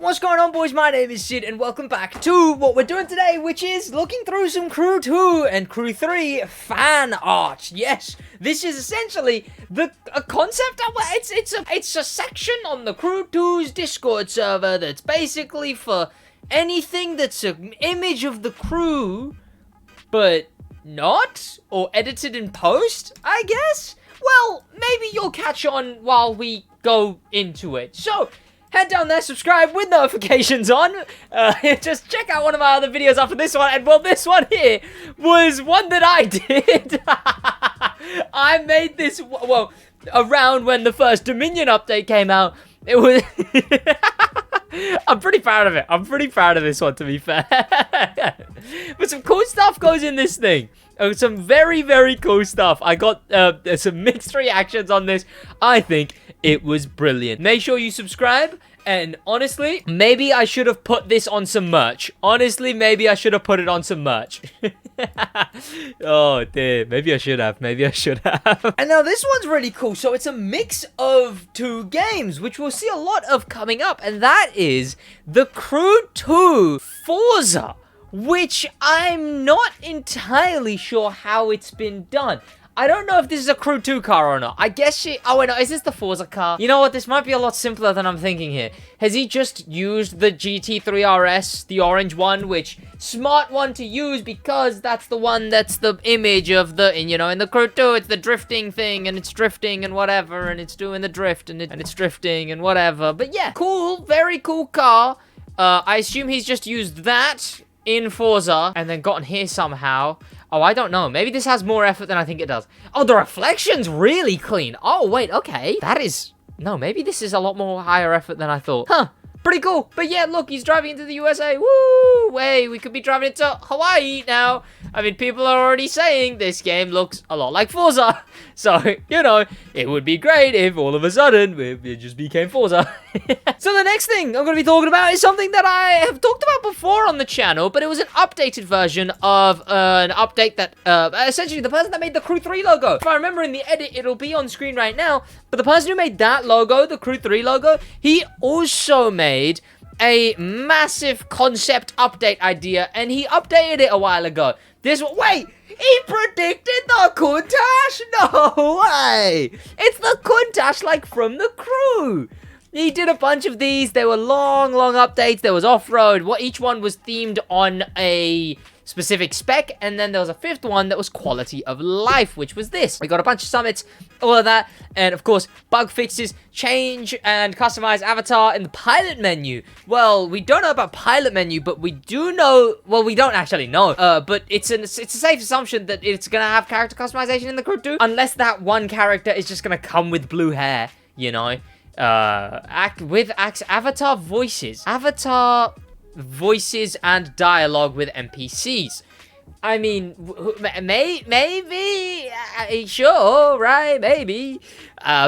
What's going on, boys? My name is Sid, and welcome back to what we're doing today, which is looking through some Crew 2 and Crew 3 fan art. Yes, this is essentially a concept. It's a section on the Crew 2's Discord server that's basically for anything that's an image of the crew, but not, or edited in post, I guess? Well, maybe you'll catch on while we go into it. So, head down there, subscribe with notifications on. Just check out one of my other videos after this one. And, well, this one here was one that I did. I made this, well, around when the first Dominion update came out. It was... I'm pretty proud of it. I'm pretty proud of this one, to be fair. But some cool stuff goes in this thing. Some very, very cool stuff. I got some mixed reactions on this. I think it was brilliant. Make sure you subscribe. And honestly, maybe I should have put this on some merch. Honestly, maybe I should have put it on some merch. Oh, dear. Maybe I should have. Maybe I should have. And now this one's really cool. So it's a mix of two games, which we'll see a lot of coming up. And that is the Crew 2 Forza, which I'm not entirely sure how it's been done. I don't know if this is a Crew 2 car or not. I guess she... Oh, wait, no. Is this the Forza car? You know what? This might be a lot simpler than I'm thinking here. Has he just used the GT3 RS, the orange one, which... Smart one to use because that's the one that's the image of the... And, you know, in the Crew 2, it's the drifting thing, and it's drifting and whatever, and it's doing the drift, and it's drifting and whatever. But, yeah. Cool. Very cool car. I assume he's just used that in Forza and then gotten here somehow. Oh, I don't know. Maybe this has more effort than I think it does. Oh, the reflection's really clean. Oh, wait, okay. That is... No, maybe this is a lot more higher effort than I thought. Huh. Pretty cool. But yeah, look, he's driving into the USA. Woo! Hey, we could be driving into Hawaii now. I mean, people are already saying this game looks a lot like Forza. So, you know, it would be great if all of a sudden it just became Forza. So the next thing I'm going to be talking about is something that I have talked about before on the channel, but it was an updated version of an update that, essentially the person that made the Crew 3 logo. If I remember in the edit, it'll be on screen right now, but the person who made that logo, the Crew 3 logo, he also made a massive concept update idea, and he updated it a while ago. Wait, he predicted the Countach? No way! It's the Countach, like, from the Crew. He did a bunch of these. They were long, long updates. There was off-road. Each one was themed on a specific spec, and then there was a fifth one that was quality of life, which was this. We got a bunch of summits, all of that, and of course, bug fixes, change and customize avatar in the pilot menu. Well, we don't know about pilot menu, but we do know, well, we don't actually know, but it's a safe assumption that it's gonna have character customization in the Crew 2, unless that one character is just gonna come with blue hair, you know, avatar voices and dialogue with NPCs. I mean, maybe, sure, right, maybe.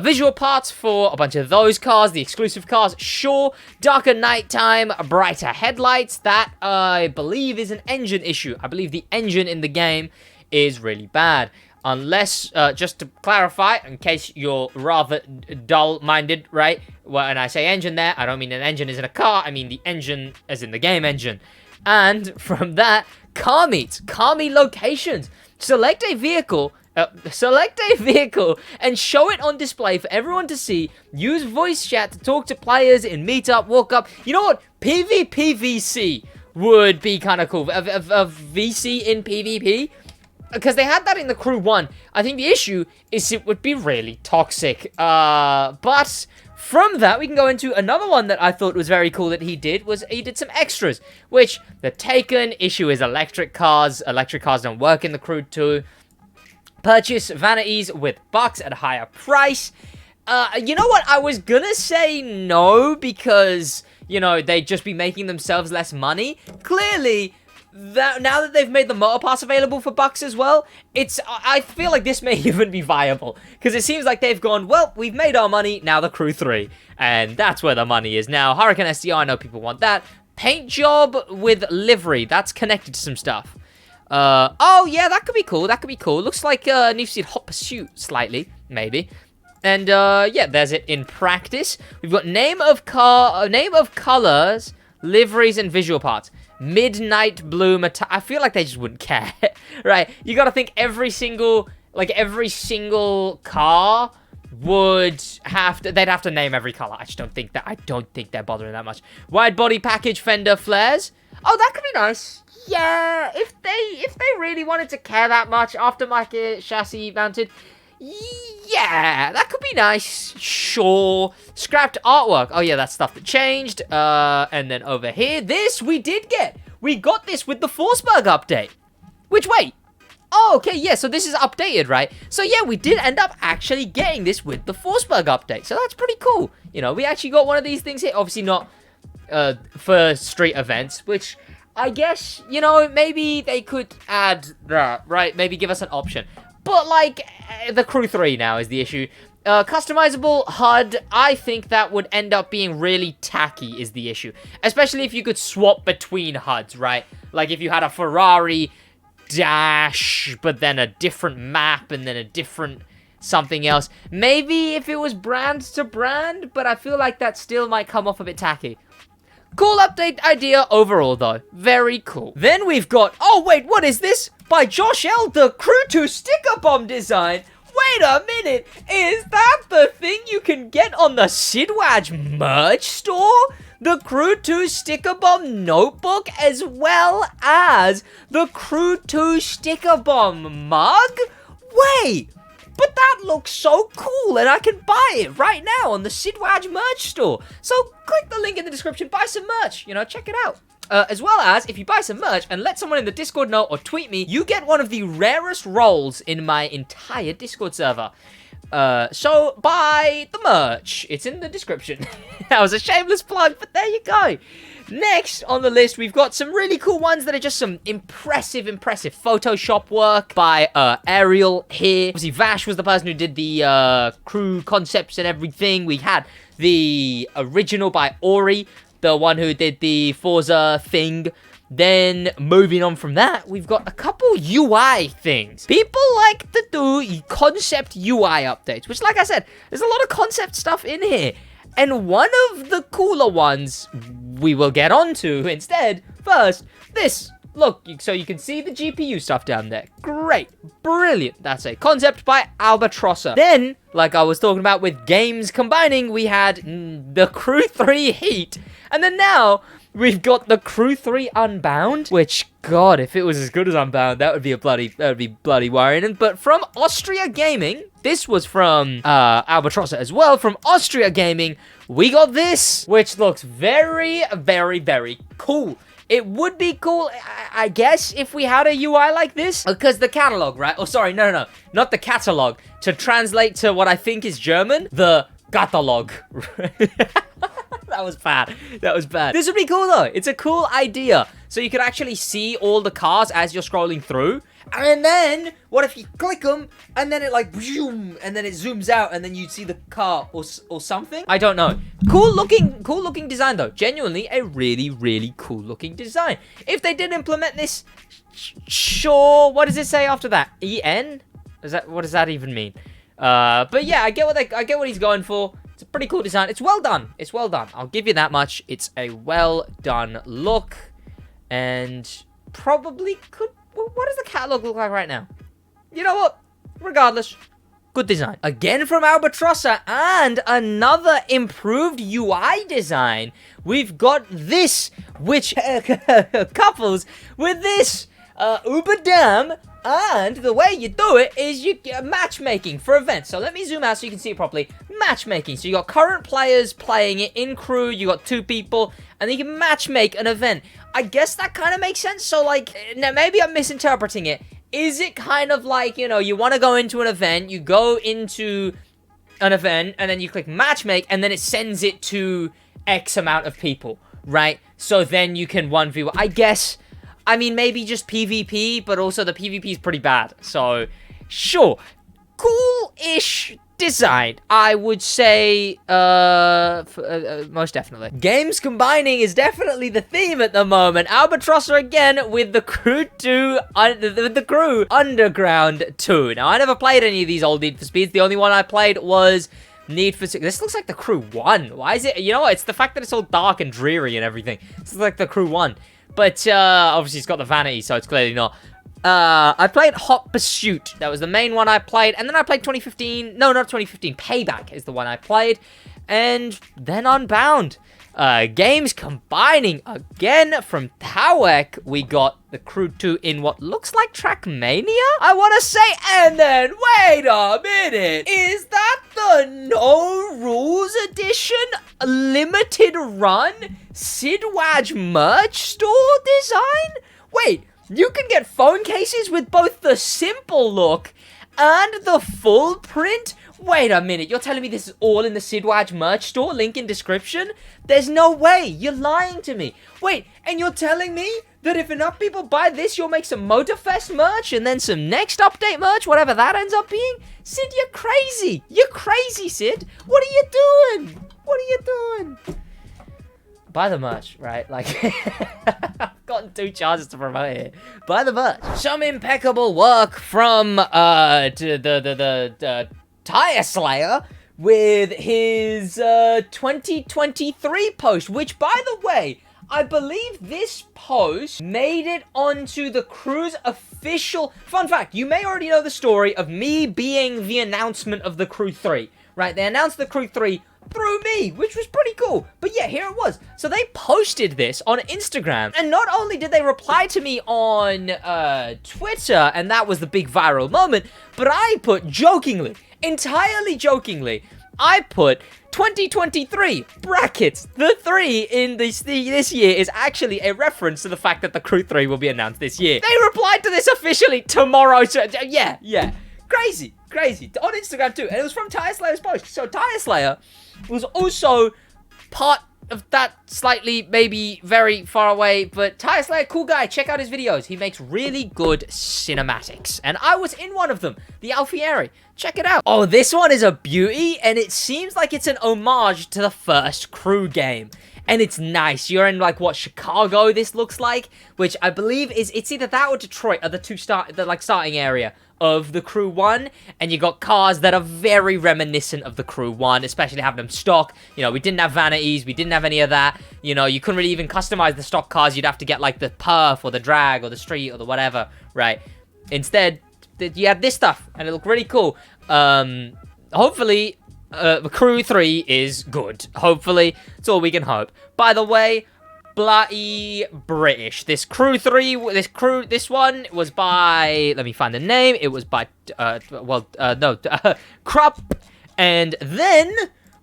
Visual parts for a bunch of those cars, the exclusive cars, sure. Darker nighttime, brighter headlights, that I believe is an engine issue. I believe the engine in the game is really bad. Unless, just to clarify, in case you're rather dull-minded, right? When I say engine there, I don't mean an engine is in a car, I mean the engine as in the game engine. And from that, car meet locations. Select a vehicle and show it on display for everyone to see. Use voice chat to talk to players in meetup, walk up. You know what? PvPVC would be kind of cool. A VC in PvP. Because they had that in the Crew 1. I think the issue is it would be really toxic. But from that, we can go into another one that I thought was very cool that he did some extras. Which, the taken issue is electric cars. Electric cars don't work in the Crew 2. Purchase vanities with bucks at a higher price. You know what? I was gonna say no because, you know, they'd just be making themselves less money. Clearly, now that they've made the motor pass available for bucks as well, I feel like this may even be viable, because it seems like they've gone, well, we've made our money, now the Crew 3, and that's where the money is now. Hurricane SDR, I know people want that. Paint job with livery, that's connected to some stuff. Oh yeah, that could be cool, Looks like Need for Speed Hot Pursuit, slightly, maybe. And yeah, there's it in practice. We've got name of colors, liveries, and visual parts. Midnight blue I feel like they just wouldn't care, right? You got to think every single car would have to, they'd have to name every color. I don't think they're bothering that much. Wide body package, fender flares. Oh, that could be nice. Yeah, if they really wanted to care that much, aftermarket chassis mounted. Yeah, that could be nice. Sure. Scrapped artwork. Oh, yeah, that's stuff that changed. And then over here, this we did get. We got this with the Forsberg update. Which, wait. Oh, okay, yeah, so this is updated, right? So, yeah, we did end up actually getting this with the Forsberg update. So, that's pretty cool. You know, we actually got one of these things here. Obviously not for street events, which I guess, you know, maybe they could add that, right? Maybe give us an option. But, like, the Crew 3 now is the issue. Customizable HUD, I think that would end up being really tacky is the issue. Especially if you could swap between HUDs, right? Like, if you had a Ferrari dash, but then a different map, and then a different something else. Maybe if it was brand to brand, but I feel like that still might come off a bit tacky. Cool update idea overall, though. Very cool. Then we've got... Oh, wait, what is this? By Josh L, the Crew 2 sticker bomb design. Wait a minute. Is that the thing you can get on the SidWaj merch store? The Crew 2 sticker bomb notebook, as well as the Crew 2 sticker bomb mug? Wait. But that looks so cool, and I can buy it right now on the SidWaj merch store. So click the link in the description, buy some merch, you know, check it out. As well as, if you buy some merch and let someone in the Discord know or tweet me, you get one of the rarest roles in my entire Discord server. So buy the merch. It's in the description. That was a shameless plug, but there you go. Next on the list, we've got some really cool ones that are just some impressive Photoshop work by Ariel here. Obviously, Vash was the person who did the crew concepts and everything. We had the original by Ori, the one who did the Forza thing. Then, moving on from that, we've got a couple UI things. People like to do concept UI updates, which, like I said, there's a lot of concept stuff in here. And one of the cooler ones we will get onto instead. First, this. Look, so you can see the GPU stuff down there. Great. Brilliant. That's a concept by Albatrossa. Then, like I was talking about with games combining, we had the Crew 3 Heat. And then now, we've got the Crew 3 Unbound, which, God, if it was as good as Unbound, that would be bloody worrying. But from Austria Gaming, this was from Albatrossa as well. From Austria Gaming, we got this, which looks very cool. It would be cool, I guess, if we had a UI like this. Because the catalog, right? Oh, sorry, no. Not the catalog. To translate to what I think is German, the catalog. That was bad. This would be cool, though. It's a cool idea. So you could actually see all the cars as you're scrolling through. And then, what if you click them, and then it like, zoom, and then it zooms out, and then you see the car or something? I don't know. Cool looking design, though. Genuinely, a really cool looking design. If they did implement this, sure. What does it say after that? EN? What does that even mean? But yeah, I get what he's going for. It's a pretty cool design. It's well done. I'll give you that much. It's a well done look, and probably could. What does the catalog look like right now? You know what? Regardless, good design. Again from Albatrossa, and another improved UI design. We've got this, which couples with this Uber Dam. And the way you do it is you get matchmaking for events. So let me zoom out so you can see it properly. Matchmaking. So you got current players playing it in crew. You got 2 people. And then you can matchmake an event. I guess that kind of makes sense. So like, now maybe I'm misinterpreting it. Is it kind of like, you know, you want to go into an event. You go into an event. And then you click matchmake. And then it sends it to X amount of people. Right? So then you can 1v1. I guess... I mean, maybe just PvP, but also the PvP is pretty bad. So, sure. Cool-ish design, I would say, most definitely. Games combining is definitely the theme at the moment. Albatrosser again with the Crew 2, with the Crew Underground 2. Now, I never played any of these old Need for Speeds. The only one I played was Need for Speed. This looks like the Crew 1. Why is it? You know what? It's the fact that it's all dark and dreary and everything. This is like the Crew 1. But, obviously, it's got the vanity, so it's clearly not. I played Hot Pursuit. That was the main one I played. And then I played 2015. No, not 2015. Payback is the one I played. And then Unbound. Games combining again from Tawek. We got the Crew 2 in what looks like Trackmania, I want to say. And then, wait a minute. Is that the No Rules Edition limited run SidWaj merch store design? Wait, you can get phone cases with both the simple look and the full print? Wait a minute, you're telling me this is all in the SidWaj merch store? Link in description? There's no way. You're lying to me. Wait, and you're telling me that if enough people buy this, you'll make some Motorfest merch and then some next update merch, whatever that ends up being? Sid, you're crazy. You're crazy, Sid. What are you doing? What are you doing? Buy the merch, right? Like, I've gotten 2 chances to promote it. Buy the merch. Some impeccable work from the Tire Slayer with his 2023 post, which, by the way, I believe this post made it onto the Crew's official... Fun fact, you may already know the story of me being the announcement of the Crew 3, right? They announced the Crew 3 through me, which was pretty cool. But yeah, here it was. So they posted this on Instagram, and not only did they reply to me on Twitter, and that was the big viral moment, but I put jokingly, entirely jokingly, I put 2023 brackets. The 3 in this year is actually a reference to the fact that the Crew 3 will be announced this year. They replied to this officially tomorrow. So, yeah. Crazy. On Instagram too. And it was from Tire Slayer's post. So Tire Slayer was also part of that, slightly, maybe very far away, but Tire Slayer, cool guy. Check out his videos. He makes really good cinematics, and I was in one of them, the Alfieri. Check it out. Oh, this one is a beauty, and it seems like it's an homage to the first Crew game, and it's nice. You're in, like, what, Chicago this looks like, which I believe is, it's either that or Detroit are the two starting area of the Crew 1, and you got cars that are very reminiscent of the Crew 1, especially having them stock. You know, we didn't have vanities, we didn't have any of that. You know, you couldn't really even customize the stock cars. You'd have to get, like, the perf or the drag or the street or the whatever, right? Instead, you had this stuff, and it looked really cool. Hopefully, Crew 3 is good. Hopefully, it's all we can hope. By the way, bloody British. This Crew 3, this one was by, let me find the name. It was by, Crop. And then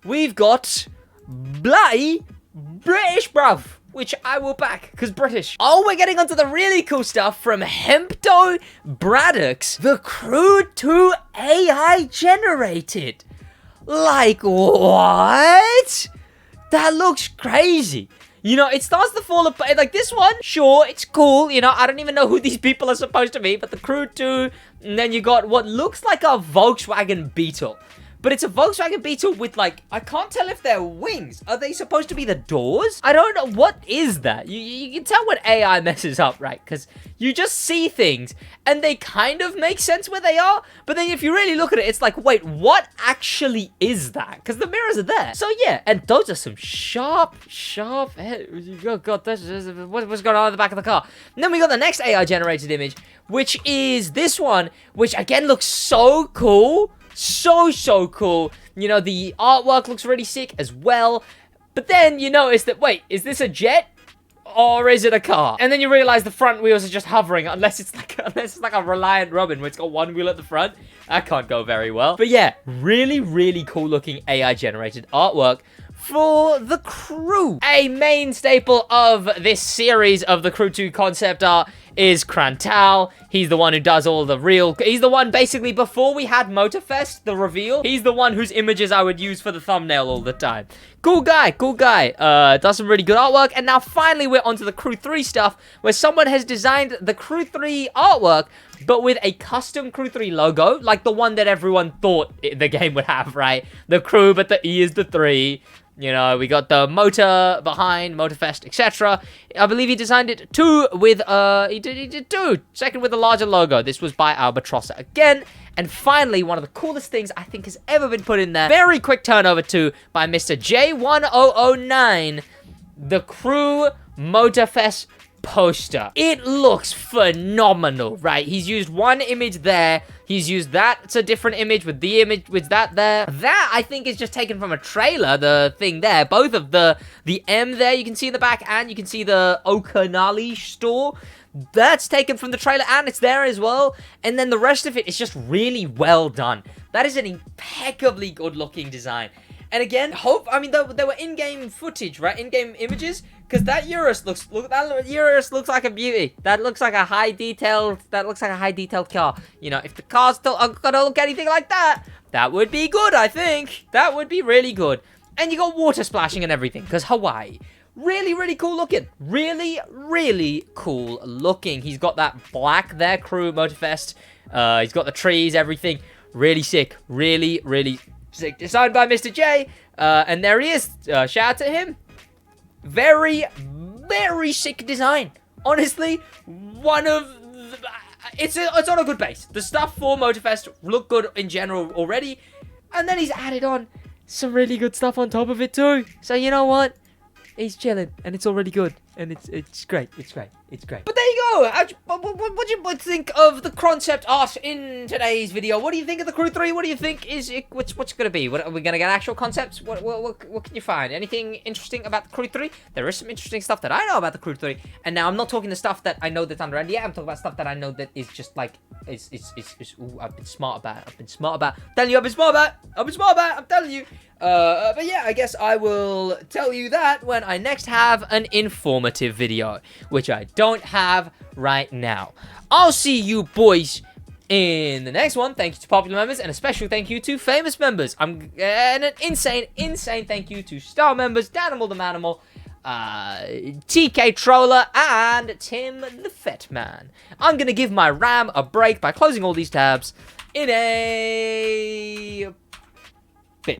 we've got bloody British, bruv, which I will back, because British. Oh, we're getting onto the really cool stuff from Hempto Braddock's The Crew 2 AI generated. Like, what? That looks crazy. You know, it starts to fall apart. Like, this one, sure, it's cool. You know, I don't even know who these people are supposed to be, but the Crew 2, and then you got what looks like a Volkswagen Beetle. But it's a Volkswagen Beetle with, like, I can't tell if they're wings. Are they supposed to be the doors? I don't know. What is that? You can tell when AI messes up, right? Because you just see things, and they kind of make sense where they are. But then if you really look at it, it's like, wait, what actually is that? Because the mirrors are there. So, yeah. And those are some sharp... Oh, God, what's going on in the back of the car? And then we got the next AI-generated image, which is this one, which, again, looks so cool. So cool. You know, the artwork looks really sick as well. But then you notice that, wait, is this a jet? Or is it a car? And then you realize the front wheels are just hovering, unless it's like a Reliant Robin where it's got one wheel at the front. That can't go very well. But yeah, really cool looking AI generated artwork for the Crew. A main staple of this series of the Crew 2 concept art is Krantal. He's the one who does all the real... He's the one, basically, before we had Motorfest, the reveal, he's the one whose images I would use for the thumbnail all the time. Cool guy, cool guy. Does some really good artwork. And now, finally, we're onto the Crew 3 stuff, where someone has designed the Crew 3 artwork, but with a custom Crew 3 logo, like the one that everyone thought the game would have, right? The Crew, but the E is the 3. You know, we got the motor behind, Motorfest, etc. I believe he designed it too with, he did two. Second with a larger logo. This was by Albatrossa again. And finally, one of the coolest things I think has ever been put in there. Very quick turnover to by Mr. J1009. The Crew Motorfest poster. It looks phenomenal, right? He's used one image there. He's used that. It's a different image with the image with that there. That, I think, is just taken from a trailer, the thing there. Both of the M there, you can see in the back, and you can see the Okanali store. That's taken from the trailer, and it's there as well. And then the rest of it is just really well done. That is an impeccably good-looking design. And again, I mean, there were in-game footage, right? In-game images, because that Urus looks like a beauty. That looks like a high detailed car. You know, if the car's still gonna look anything like that, that would be good, I think. That would be really good. And you got water splashing and everything, because Hawaii. Really, really cool looking. Really, really cool looking. He's got that black there, Crew Motorfest. He's got the trees, everything. Really sick. Really, really sick. Designed by Mr. J. And there he is. Shout out to him. Very, very sick design. Honestly, one of the, it's on a good base. The stuff for Motorfest look good in general already. And then he's added on some really good stuff on top of it too. So you know what? He's chilling, and it's already good, and it's great, it's great, it's great. But there you go. What do you think of the concept art in today's video? What do you think of the Crew 3? What do you think is it? What's gonna be? Are we gonna get actual concepts? What can you find? Anything interesting about the Crew 3? There is some interesting stuff that I know about the Crew 3, and now I'm not talking the stuff that I know that's under NDA. I'm talking about stuff that I know that is just like ooh, I've been smart about. I'm telling you, I've been smart about. I'm telling you. But yeah, I guess I will tell you that when I next have an informative video, which I don't have right now. I'll see you boys in the next one. Thank you to popular members, and a special thank you to famous members. And an insane thank you to star members, Danimal the Manimal, TK Troller, and Tim the Fat Man. I'm gonna give my RAM a break by closing all these tabs in a